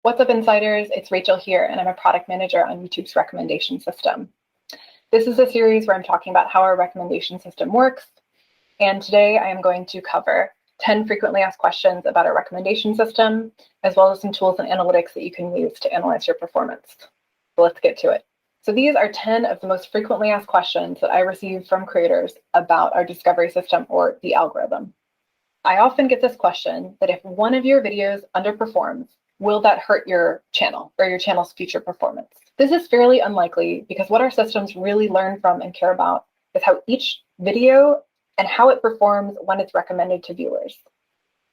What's up, insiders? It's Rachel here, and I'm a product manager on YouTube's recommendation system. This is a series where I'm talking about how our recommendation system works, and today I am going to cover 10 frequently asked questions about our recommendation system, as well as some tools and analytics that you can use to analyze your performance. So let's get to it. So these are 10 of the most frequently asked questions that I receive from creators about our discovery system or the algorithm. I often get this question that if one of your videos underperforms, will that hurt your channel or your channel's future performance? This is fairly unlikely because what our systems really learn from and care about is how each video and how it performs when it's recommended to viewers.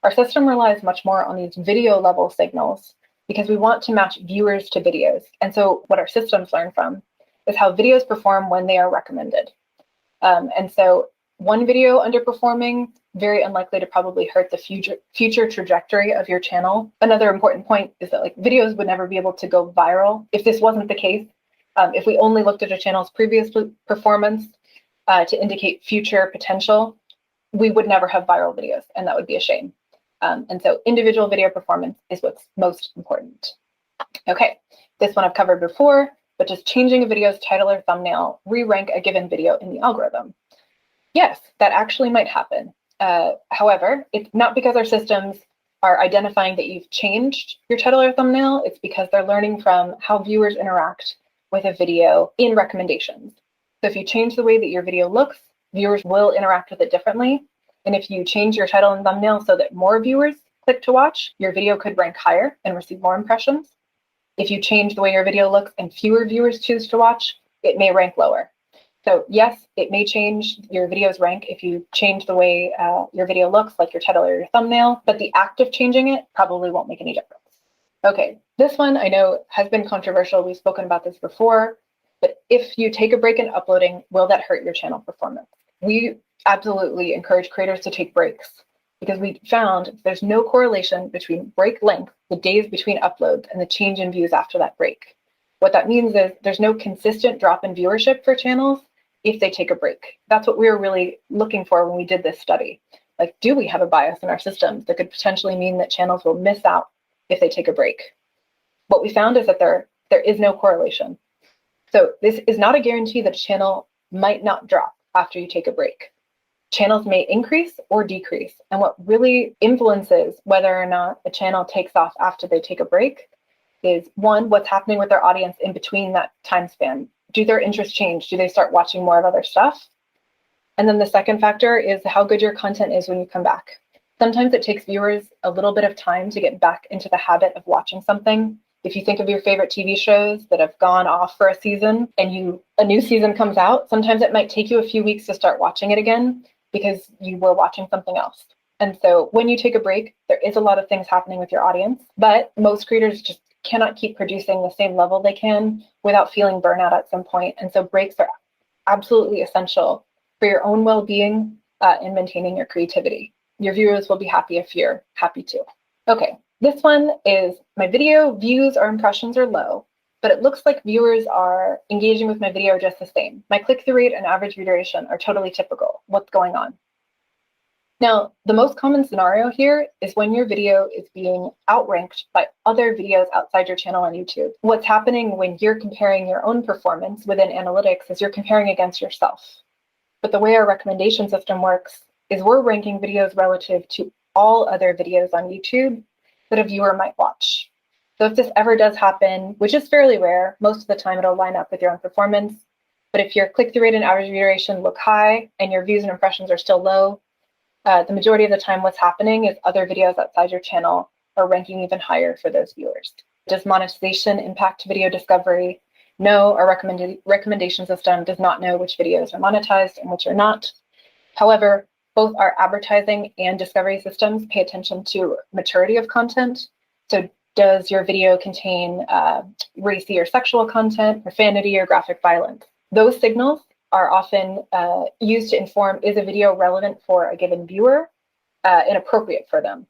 Our system relies much more on these video level signals because we want to match viewers to videos. And so what our systems learn from is how videos perform when they are recommended. And so one video underperforming, very unlikely to probably hurt the future trajectory of your channel. Another important point is that videos would never be able to go viral if this wasn't the case. If we only looked at a channel's previous performance to indicate future potential, we would never have viral videos, and that would be a shame. And so individual video performance is what's most important. Okay, this one I've covered before, but does changing a video's title or thumbnail re-rank a given video in the algorithm? Yes, that actually might happen. However, it's not because our systems are identifying that you've changed your title or thumbnail. It's because they're learning from how viewers interact with a video in recommendations. So if you change the way that your video looks, viewers will interact with it differently. And if you change your title and thumbnail so that more viewers click to watch, your video could rank higher and receive more impressions. If you change the way your video looks and fewer viewers choose to watch, it may rank lower. So yes, it may change your video's rank if you change the way your video looks, like your title or your thumbnail, but the act of changing it probably won't make any difference. Okay, this one I know has been controversial. We've spoken about this before, but if you take a break in uploading, will that hurt your channel performance? We absolutely encourage creators to take breaks because we found there's no correlation between break length, the days between uploads, and the change in views after that break. What that means is there's no consistent drop in viewership for channels if they take a break. That's what we were really looking for when we did this study. Do we have a bias in our systems that could potentially mean that channels will miss out if they take a break? What we found is that there is no correlation. So this is not a guarantee that a channel might not drop after you take a break. Channels may increase or decrease. And what really influences whether or not a channel takes off after they take a break is, one, what's happening with their audience in between that time span. Do their interests change? Do they start watching more of other stuff? And then the second factor is how good your content is when you come back. Sometimes it takes viewers a little bit of time to get back into the habit of watching something. If you think of your favorite TV shows that have gone off for a season and a new season comes out, sometimes it might take you a few weeks to start watching it again because you were watching something else. And so when you take a break, there is a lot of things happening with your audience, but most creators just cannot keep producing the same level they can without feeling burnout at some point. And so breaks are absolutely essential for your own well-being and maintaining your creativity. Your viewers will be happy if you're happy too. Okay, this one is my video views or impressions are low, but it looks like viewers are engaging with my video just the same. My click-through rate and average view duration are totally typical. What's going on? Now, the most common scenario here is when your video is being outranked by other videos outside your channel on YouTube. What's happening when you're comparing your own performance within analytics is you're comparing against yourself. But the way our recommendation system works is we're ranking videos relative to all other videos on YouTube that a viewer might watch. So if this ever does happen, which is fairly rare, most of the time it'll line up with your own performance. But if your click-through rate and average view duration look high and your views and impressions are still low, the majority of the time what's happening is other videos outside your channel are ranking even higher for those viewers. Does monetization impact video discovery? No, our recommendation system does not know which videos are monetized and which are not. However, both our advertising and discovery systems pay attention to maturity of content. So does your video contain racy or sexual content, profanity, or graphic violence? Those signals are often used to inform, is a video relevant for a given viewer and appropriate for them?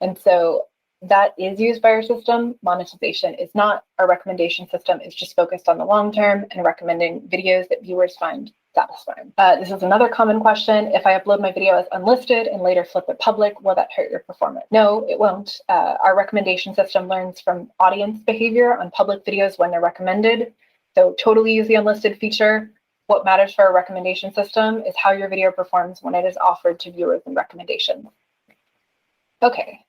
And so that is used by our system. Monetization is not. Our recommendation system is just focused on the long term and recommending videos that viewers find satisfying. This is another common question. If I upload my video as unlisted and later flip it public, will that hurt your performance? No, it won't. Our recommendation system learns from audience behavior on public videos when they're recommended. So totally use the unlisted feature. What matters for our recommendation system is how your video performs when it is offered to viewers in recommendations. Okay,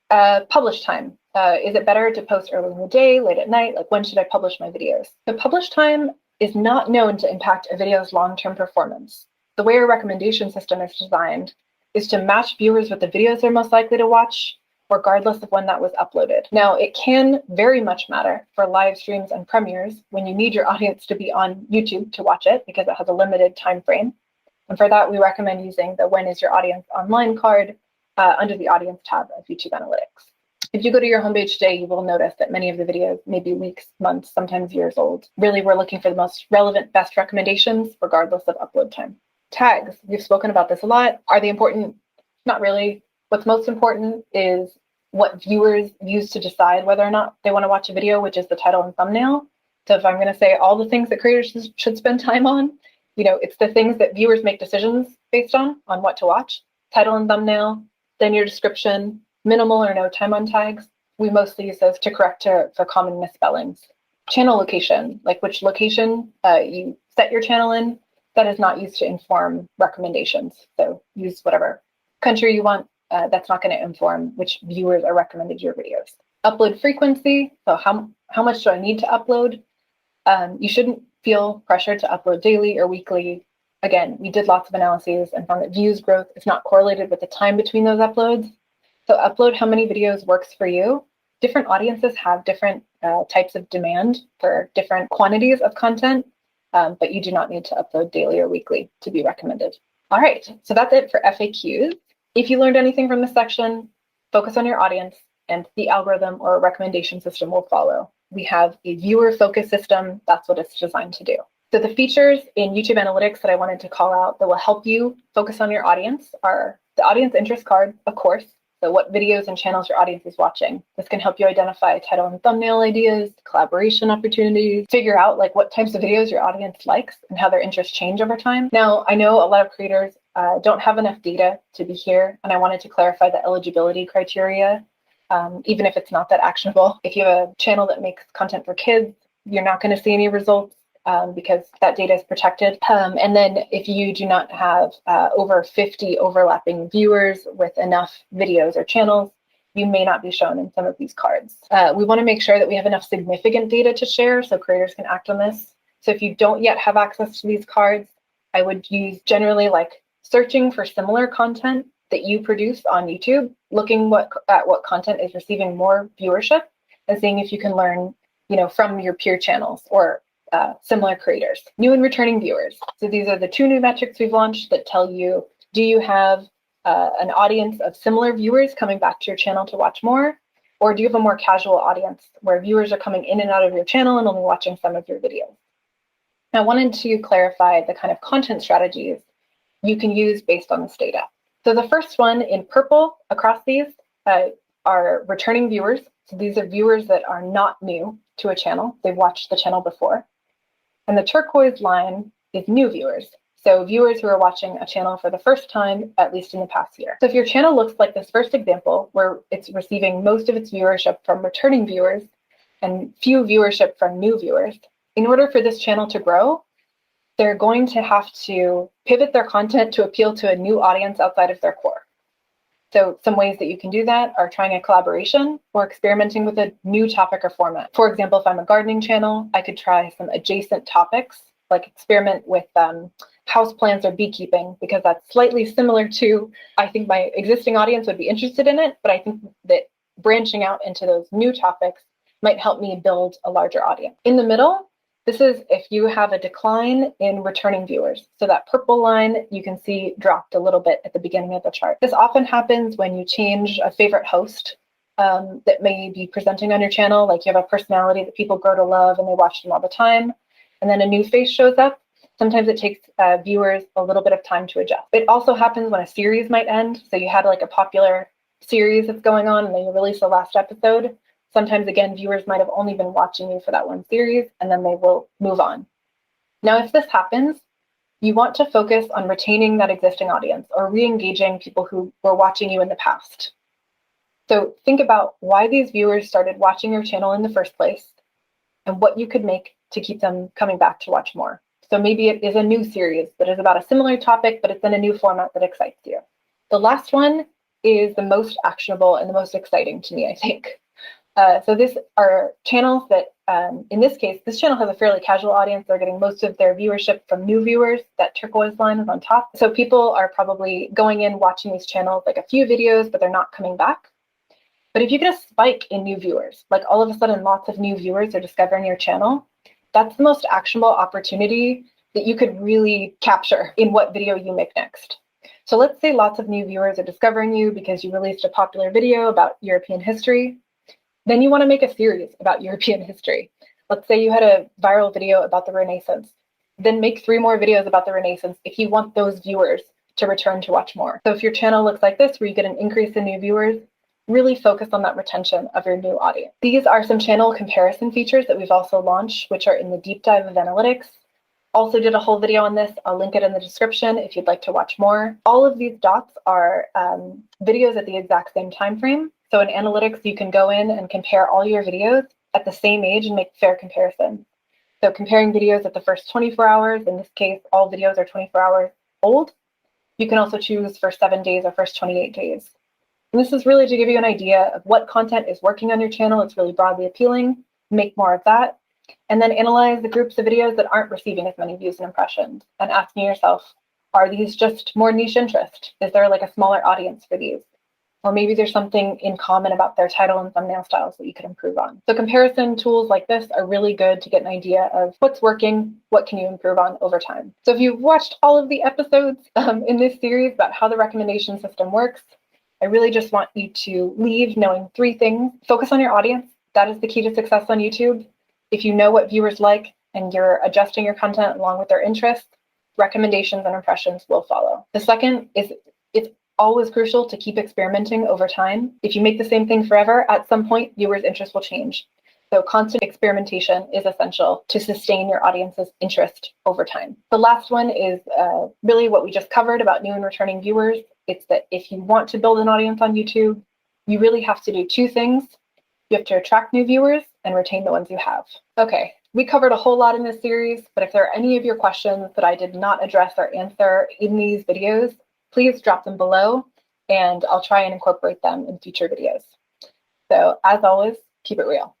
publish time. Is it better to post early in the day, late at night? Like, when should I publish my videos? The publish time is not known to impact a video's long-term performance. The way our recommendation system is designed is to match viewers with the videos they're most likely to watch, regardless of when that was uploaded. Now, it can very much matter for live streams and premieres when you need your audience to be on YouTube to watch it because it has a limited time frame. And for that, we recommend using the When is Your Audience Online card under the Audience tab of YouTube Analytics. If you go to your homepage today, you will notice that many of the videos may be weeks, months, sometimes years old. Really, we're looking for the most relevant, best recommendations, regardless of upload time. Tags, we've spoken about this a lot. Are they important? Not really. What's most important is what viewers use to decide whether or not they want to watch a video, which is the title and thumbnail. So if I'm going to say all the things that creators should spend time on, it's the things that viewers make decisions based on what to watch. Title and thumbnail, then your description, minimal or no time on tags. We mostly use those to correct for common misspellings. Channel location, like which location you set your channel in, that is not used to inform recommendations. So use whatever country you want. That's not going to inform which viewers are recommended your videos. Upload frequency, so how much do I need to upload? You shouldn't feel pressured to upload daily or weekly. Again, we did lots of analyses and found that views growth is not correlated with the time between those uploads. So upload how many videos works for you. Different audiences have different types of demand for different quantities of content, but you do not need to upload daily or weekly to be recommended. All right, so that's it for FAQs. If you learned anything from this section, focus on your audience and the algorithm or recommendation system will follow. We have a viewer-focused system. That's what it's designed to do. So the features in YouTube Analytics that I wanted to call out that will help you focus on your audience are the audience interest card, of course. So what videos and channels your audience is watching. This can help you identify title and thumbnail ideas, collaboration opportunities, figure out what types of videos your audience likes and how their interests change over time. Now, I know a lot of creators don't have enough data to be here, and I wanted to clarify the eligibility criteria, even if it's not that actionable. If you have a channel that makes content for kids, you're not going to see any results because that data is protected. And then if you do not have over 50 overlapping viewers with enough videos or channels, you may not be shown in some of these cards. We want to make sure that we have enough significant data to share so creators can act on this. So if you don't yet have access to these cards, I would use generally searching for similar content that you produce on YouTube, looking at what content is receiving more viewership and seeing if you can learn from your peer channels or similar creators. New and returning viewers. So these are the two new metrics we've launched that tell you, do you have an audience of similar viewers coming back to your channel to watch more? Or do you have a more casual audience where viewers are coming in and out of your channel and only watching some of your videos? I wanted to clarify the kind of content strategies you can use based on this data. So the first one in purple across these are returning viewers. So these are viewers that are not new to a channel. They've watched the channel before. And the turquoise line is new viewers. So viewers who are watching a channel for the first time, at least in the past year. So if your channel looks like this first example, where it's receiving most of its viewership from returning viewers and few viewership from new viewers, in order for this channel to grow, they're going to have to pivot their content to appeal to a new audience outside of their core. So some ways that you can do that are trying a collaboration or experimenting with a new topic or format. For example, if I'm a gardening channel, I could try some adjacent topics, like experiment with houseplants or beekeeping, because that's slightly similar to, I think my existing audience would be interested in it, but I think that branching out into those new topics might help me build a larger audience. In the middle, this is if you have a decline in returning viewers. So that purple line you can see dropped a little bit at the beginning of the chart. This often happens when you change a favorite host that may be presenting on your channel, like you have a personality that people grow to love and they watch them all the time, and then a new face shows up. Sometimes it takes viewers a little bit of time to adjust. It also happens when a series might end. So you had a popular series that's going on and then you release the last episode. Sometimes, again, viewers might have only been watching you for that one series, and then they will move on. Now, if this happens, You want to focus on retaining that existing audience or re-engaging people who were watching you in the past. So think about why these viewers started watching your channel in the first place and what you could make to keep them coming back to watch more. So maybe it is a new series that is about a similar topic, but it's in a new format that excites you. The last one is the most actionable and the most exciting to me, I think. So these are channels that, in this case, this channel has a fairly casual audience. They're getting most of their viewership from new viewers. That turquoise line is on top. So people are probably going in, watching these channels, like a few videos, but they're not coming back. But if you get a spike in new viewers, like all of a sudden lots of new viewers are discovering your channel, that's the most actionable opportunity that you could really capture in what video you make next. So let's say lots of new viewers are discovering you because you released a popular video about European history. Then you want to make a series about European history. Let's say you had a viral video about the Renaissance. Then make 3 more videos about the Renaissance if you want those viewers to return to watch more. So if your channel looks like this, where you get an increase in new viewers, really focus on that retention of your new audience. These are some channel comparison features that we've also launched, which are in the deep dive of analytics. Also did a whole video on this. I'll link it in the description if you'd like to watch more. All of these dots are videos at the exact same time frame. So in analytics, you can go in and compare all your videos at the same age and make fair comparisons. So comparing videos at the first 24 hours, in this case, all videos are 24 hours old. You can also choose for 7 days or first 28 days. And this is really to give you an idea of what content is working on your channel. It's really broadly appealing. Make more of that. And then analyze the groups of videos that aren't receiving as many views and impressions, and asking yourself, are these just more niche interest? Is there like a smaller audience for these? Or maybe there's something in common about their title and thumbnail styles that you could improve on. So comparison tools like this are really good to get an idea of what's working, what can you improve on over time. So if you've watched all of the episodes in this series about how the recommendation system works, I really just want you to leave knowing 3 things. Focus on your audience. That is the key to success on YouTube. If you know what viewers like and you're adjusting your content along with their interests, recommendations and impressions will follow. The second is it's always crucial to keep experimenting over time. If you make the same thing forever, at some point, viewers' interests will change. So constant experimentation is essential to sustain your audience's interest over time. The last one is really what we just covered about new and returning viewers. It's that if you want to build an audience on YouTube, you really have to do 2 things. You have to attract new viewers and retain the ones you have. Okay, we covered a whole lot in this series, but if there are any of your questions that I did not address or answer in these videos, please drop them below and I'll try and incorporate them in future videos. So as always, keep it real.